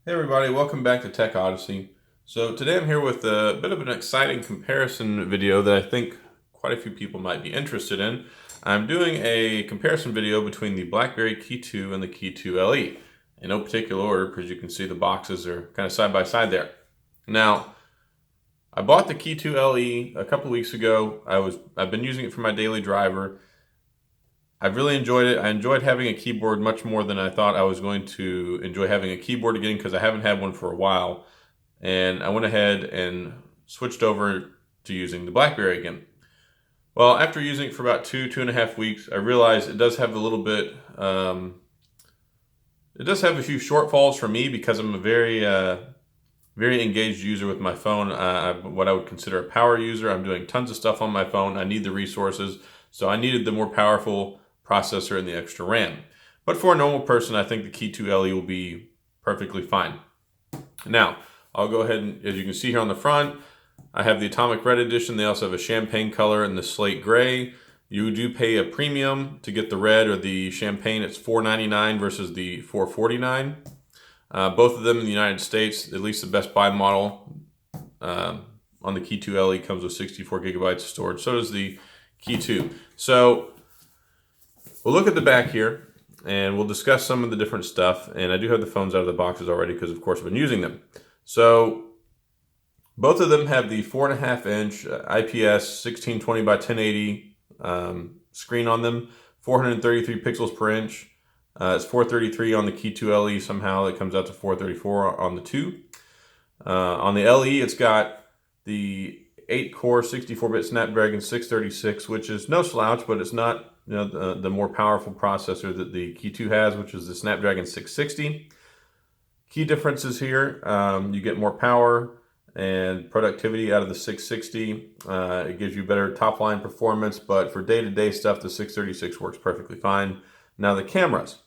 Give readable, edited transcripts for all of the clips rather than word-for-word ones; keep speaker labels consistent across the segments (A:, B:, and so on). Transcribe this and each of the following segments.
A: Hey everybody, welcome back to Tech Odyssey. So today I'm here with a bit of an exciting comparison video that I think quite a few people might be interested in. I'm doing a comparison video between the BlackBerry KEY2 and the KEY2 LE. In no particular order, because you can see the boxes are kind of side by side there. Now, I bought the KEY2 LE a couple weeks ago. I've been using it for my daily driver. I've really enjoyed it. I enjoyed having a keyboard much more than I thought I was going to enjoy having a keyboard again because I haven't had one for a while. And I went ahead and switched over to using the BlackBerry again. Well, after using it for about 2.5 weeks, I realized it does have a little bit, it does have a few shortfalls for me because I'm a very engaged user with my phone. I'm what I would consider a power user. I'm doing tons of stuff on my phone. I need the resources. So I needed the more powerful processor and the extra RAM. But for a normal person, I think the KEY2 LE will be perfectly fine. Now, I'll go ahead and, as you can see here on the front, I have the Atomic Red Edition. They also have a champagne color and the Slate Gray. You do pay a premium to get the red or the champagne. It's $4.99 versus the $4.49. Both of them in the United States, at least the Best Buy model on the KEY2 LE comes with 64 gigabytes of storage. So does the KEY2. So we'll look at the back here and we'll discuss some of the different stuff. And I do have the phones out of the boxes already because, of course, I've been using them. So both of them have the 4.5-inch IPS 1620 by 1080 screen on them, 433 pixels per inch. It's 433 on the KEY2 LE. Somehow it comes out to 434 on the 2. On the LE, it's got the 8-core 64-bit Snapdragon 636, which is no slouch, but it's not the more powerful processor that the KEY2 has, which is the Snapdragon 660. Key differences here, you get more power and productivity out of the 660. It gives you better top-line performance, but for day-to-day stuff, the 636 works perfectly fine. Now the cameras.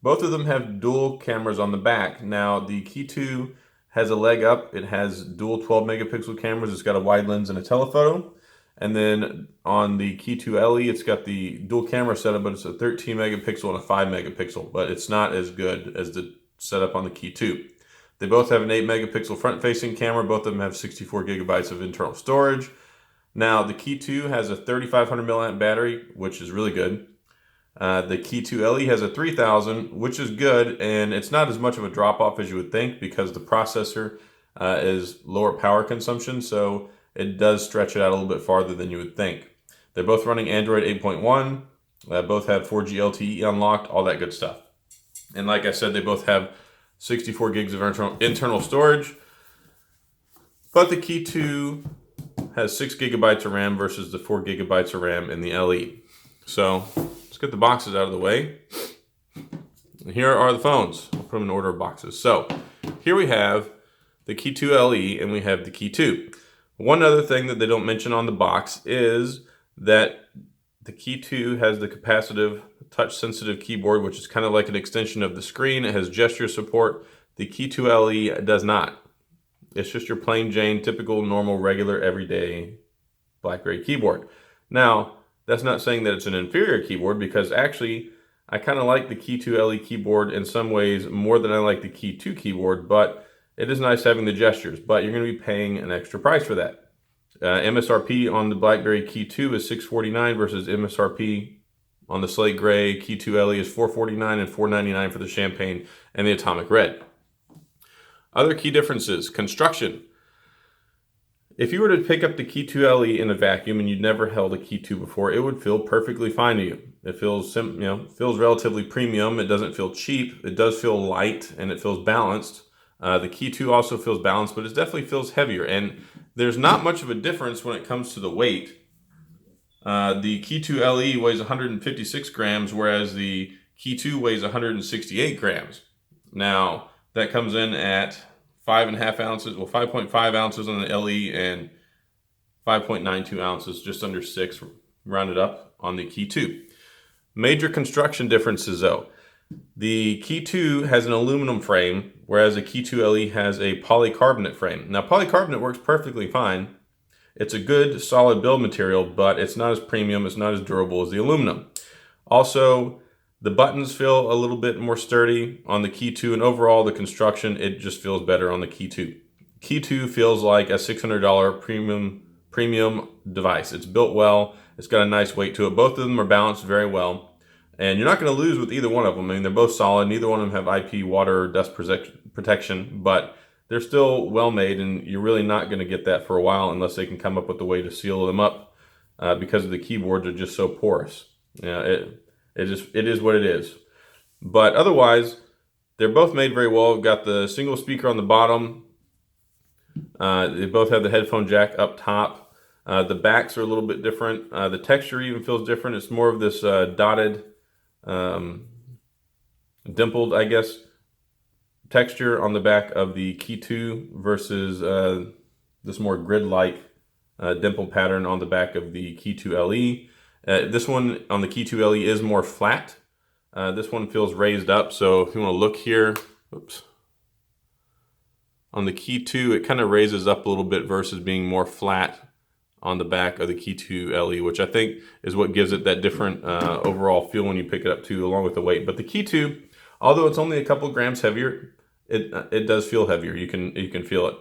A: Both of them have dual cameras on the back. Now the KEY2 has a leg up. It has dual 12 megapixel cameras. It's got a wide lens and a telephoto. And then on the KEY2 LE, it's got the dual camera setup, but it's a 13 megapixel and a 5 megapixel, but it's not as good as the setup on the KEY2. They both have an 8 megapixel front facing camera. Both of them have 64 gigabytes of internal storage. Now the KEY2 has a 3500 milliamp battery, which is really good. The KEY2 LE has a 3000, which is good, and it's not as much of a drop-off as you would think because the processor is lower power consumption, so it does stretch it out a little bit farther than you would think. They're both running Android 8.1, both have 4G LTE unlocked, all that good stuff. And like I said, they both have 64 gigs of internal storage, but the KEY2 has 6 gigabytes of RAM versus the 4 gigabytes of RAM in the LE. So let's get the boxes out of the way. And here are the phones. I'll put them in order of boxes. So here we have the KEY2 LE and we have the KEY2. One other thing that they don't mention on the box is that the KEY2 has the capacitive touch-sensitive keyboard, which is kind of like an extension of the screen. It has gesture support. The KEY2 LE does not. It's just your plain Jane, typical, normal, regular, everyday BlackBerry keyboard. Now, that's not saying that it's an inferior keyboard because actually I kind of like the KEY2 LE keyboard in some ways more than I like the KEY2 keyboard, but it is nice having the gestures, but you're going to be paying an extra price for that. MSRP on the BlackBerry KEY2 is $649 versus MSRP on the Slate Gray KEY2 LE is $449 and $499 for the Champagne and the Atomic Red. Other key differences, construction. If you were to pick up the KEY2 LE in a vacuum and you'd never held a KEY2 before, it would feel perfectly fine to you. It feels feels relatively premium. It doesn't feel cheap. It does feel light and it feels balanced. The KEY2 also feels balanced, but it definitely feels heavier. And there's not much of a difference when it comes to the weight. The KEY2 LE weighs 156 grams, whereas the KEY2 weighs 168 grams. Now, that comes in at 5.5 ounces, well, 5.5 ounces on the LE and 5.92 ounces, just under 6, rounded up on the KEY2. Major construction differences, though. The KEY2 has an aluminum frame, whereas the KEY2 LE has a polycarbonate frame. Now, polycarbonate works perfectly fine. It's a good, solid build material, but it's not as premium, it's not as durable as the aluminum. Also, The buttons feel a little bit more sturdy on the KEY2, and overall the construction, it just feels better on the KEY2. KEY2 feels like a $600 premium device. It's built well. It's got a nice weight to it. Both of them are balanced very well. And you're not going to lose with either one of them. I mean, they're both solid. Neither one of them have IP, water, or dust protection, but they're still well made, and you're really not going to get that for a while unless they can come up with a way to seal them up because the keyboards are just so porous. It is what it is. But otherwise, they're both made very well. We've got the single speaker on the bottom. They both have the headphone jack up top. The backs are a little bit different. The texture even feels different. It's more of this dotted, dimpled, I guess, texture on the back of the KEY2 versus this more grid-like dimple pattern on the back of the KEY2 LE. This one on the KEY2 LE is more flat. This one feels raised up. So if you want to look here, oops. On the KEY2, it kind of raises up a little bit versus being more flat on the back of the KEY2 LE, which I think is what gives it that different overall feel when you pick it up too, along with the weight. But the KEY2, although it's only a couple grams heavier, it does feel heavier. You can feel it.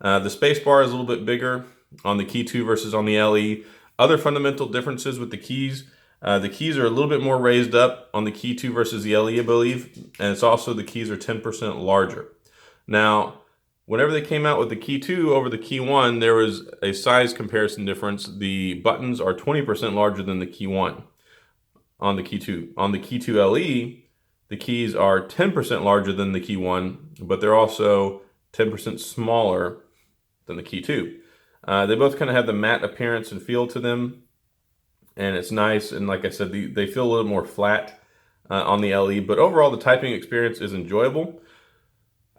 A: The space bar is a little bit bigger on the KEY2 versus on the LE. Other fundamental differences with the keys. The keys are a little bit more raised up on the KEY2 versus the LE, I believe. And it's also the keys are 10% larger. Now, whenever they came out with the KEY2 over the KEY1, there was a size comparison difference. The buttons are 20% larger than the KEY1 on the KEY2. On the KEY2 LE, the keys are 10% larger than the KEY1, but they're also 10% smaller than the KEY2. They both kind of have the matte appearance and feel to them, and it's nice. And like I said, they feel a little more flat on the LE, but overall the typing experience is enjoyable.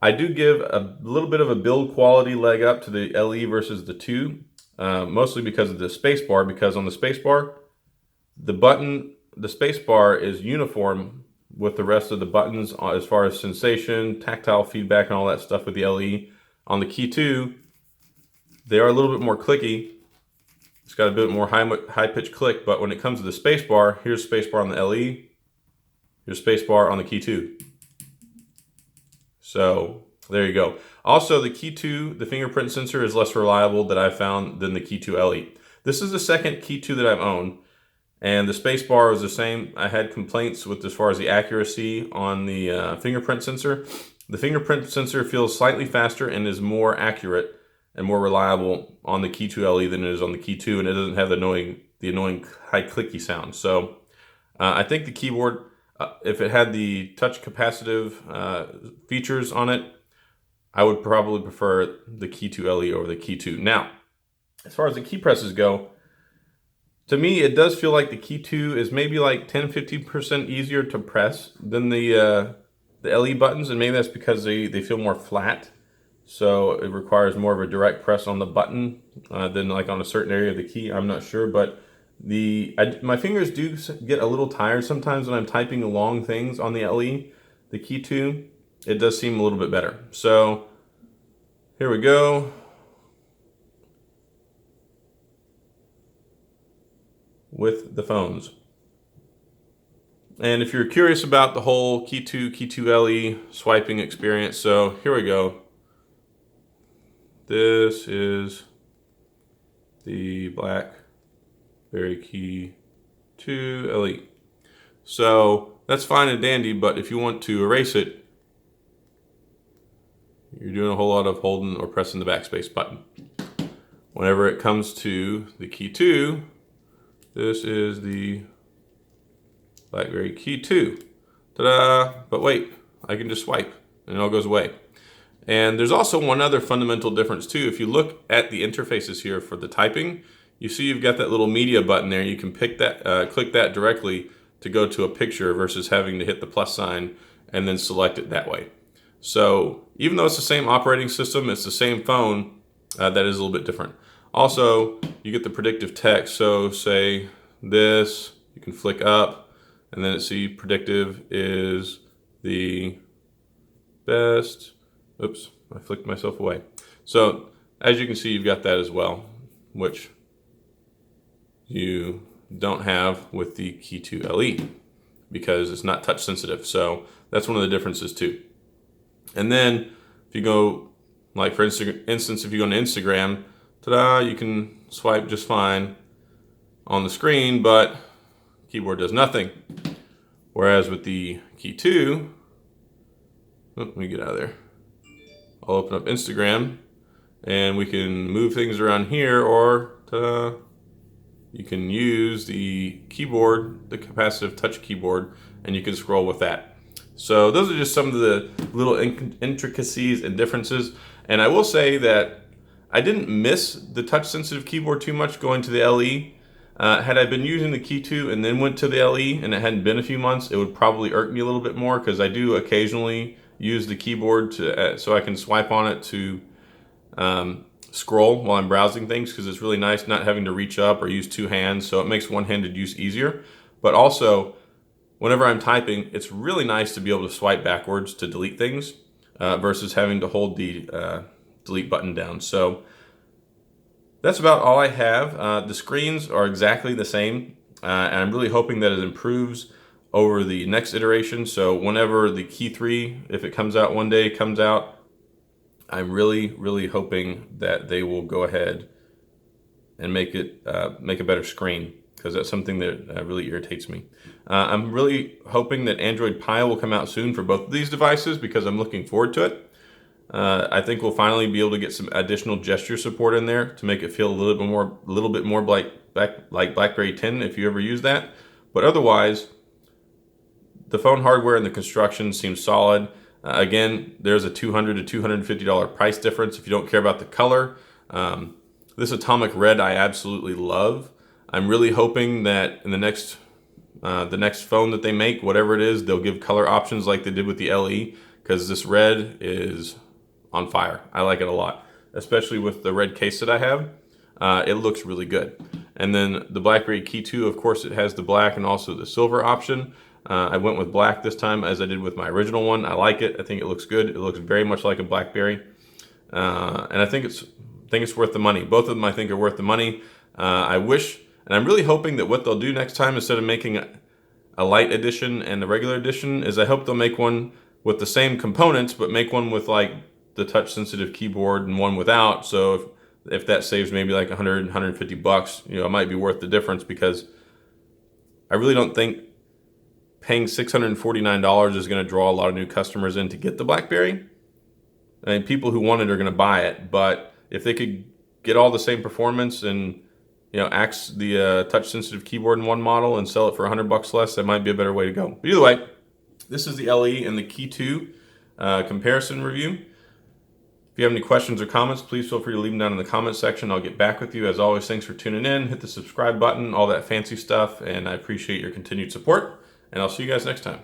A: I do give a little bit of a build quality leg up to the LE versus the 2, mostly because of the space bar, because on the space bar, the space bar is uniform with the rest of the buttons as far as sensation, tactile feedback, and all that stuff with the LE. On the KEY2, they are a little bit more clicky. It's got a bit more high-pitched click, but when it comes to the space bar, here's space bar on the LE, here's space bar on the KEY2. So there you go. Also, the KEY2, the fingerprint sensor is less reliable that I found than the KEY2 LE. This is the second KEY2 that I've owned, and the space bar was the same. I had complaints with as far as the accuracy on the fingerprint sensor. The fingerprint sensor feels slightly faster and is more accurate and more reliable on the KEY2 LE than it is on the KEY2, and it doesn't have the annoying high clicky sound. So I think the keyboard, if it had the touch capacitive features on it, I would probably prefer the KEY2 LE over the KEY2. Now, as far as the key presses go, to me, it does feel like the KEY2 is maybe like 10-15% easier to press than the LE buttons, and maybe that's because they feel more flat. So it requires more of a direct press on the button than like on a certain area of the key. I'm not sure, but my fingers do get a little tired sometimes when I'm typing long things on the LE. The KEY2, it does seem a little bit better. So here we go. With the phones. And if you're curious about the whole KEY2 LE swiping experience, so here we go. This is the BlackBerry KEY2 LE. So that's fine and dandy, but if you want to erase it, you're doing a whole lot of holding or pressing the backspace button. Whenever it comes to the KEY2, this is the BlackBerry KEY2. Ta-da! But wait, I can just swipe and it all goes away. And there's also one other fundamental difference too. If you look at the interfaces here for the typing, you see you've got that little media button there. You can pick that, click that directly to go to a picture versus having to hit the plus sign and then select it that way. So even though it's the same operating system, it's the same phone, that is a little bit different. Also, you get the predictive text. So say this, you can flick up and then see predictive is the best. Oops, I flicked myself away. So as you can see, you've got that as well, which you don't have with the KEY2 LE. because it's not touch sensitive. So that's one of the differences too. And then if you go, like for instance, if you go to Instagram, ta-da, you can swipe just fine on the screen, but keyboard does nothing. Whereas with the Key 2, let me get out of there. I'll open up Instagram and we can move things around here, or you can use the keyboard, the capacitive touch keyboard, and you can scroll with that. So those are just some of the little intricacies and differences. And I will say that I didn't miss the touch sensitive keyboard too much going to the LE. Had I been using the Key 2 and then went to the LE and it hadn't been a few months, it would probably irk me a little bit more, because I do occasionally use the keyboard to so I can swipe on it to scroll while I'm browsing things, because it's really nice not having to reach up or use two hands, so it makes one-handed use easier. But also, whenever I'm typing, it's really nice to be able to swipe backwards to delete things versus having to hold the delete button down. So that's about all I have. The screens are exactly the same, and I'm really hoping that it improves over the next iteration. So whenever the Key 3, if it comes out one day, comes out, I'm really hoping that they will go ahead and make a better screen, because that's something that really irritates me. I'm really hoping that Android Pie will come out soon for both of these devices, because I'm looking forward to it. I think we'll finally be able to get some additional gesture support in there to make it feel a little bit more like BlackBerry 10 if you ever use that. But otherwise, the phone hardware and the construction seems solid. Again, there's a $200 to $250 price difference if you don't care about the color. This atomic red I absolutely love. I'm really hoping that in the next phone that they make, whatever it is, they'll give color options like they did with the LE, because this red is on fire. I like it a lot, especially with the red case that I have. It looks really good. And then the BlackBerry Key 2, of course, it has the black and also the silver option. I went with black this time, as I did with my original one. I like it. I think it looks good. It looks very much like a BlackBerry, and I think it's worth the money. Both of them, I think, are worth the money. I wish, and I'm really hoping that what they'll do next time, instead of making a light edition and a regular edition, is I hope they'll make one with the same components, but make one with like the touch sensitive keyboard and one without. So if that saves maybe like $100, $150, it might be worth the difference, because I really don't think paying $649 is going to draw a lot of new customers in to get the BlackBerry. I mean, people who want it are going to buy it, but if they could get all the same performance and axe the touch-sensitive keyboard in one model and sell it for $100 less, that might be a better way to go. But either way, this is the LE and the Key 2 comparison review. If you have any questions or comments, please feel free to leave them down in the comment section. I'll get back with you. As always, thanks for tuning in. Hit the subscribe button, all that fancy stuff, and I appreciate your continued support. And I'll see you guys next time.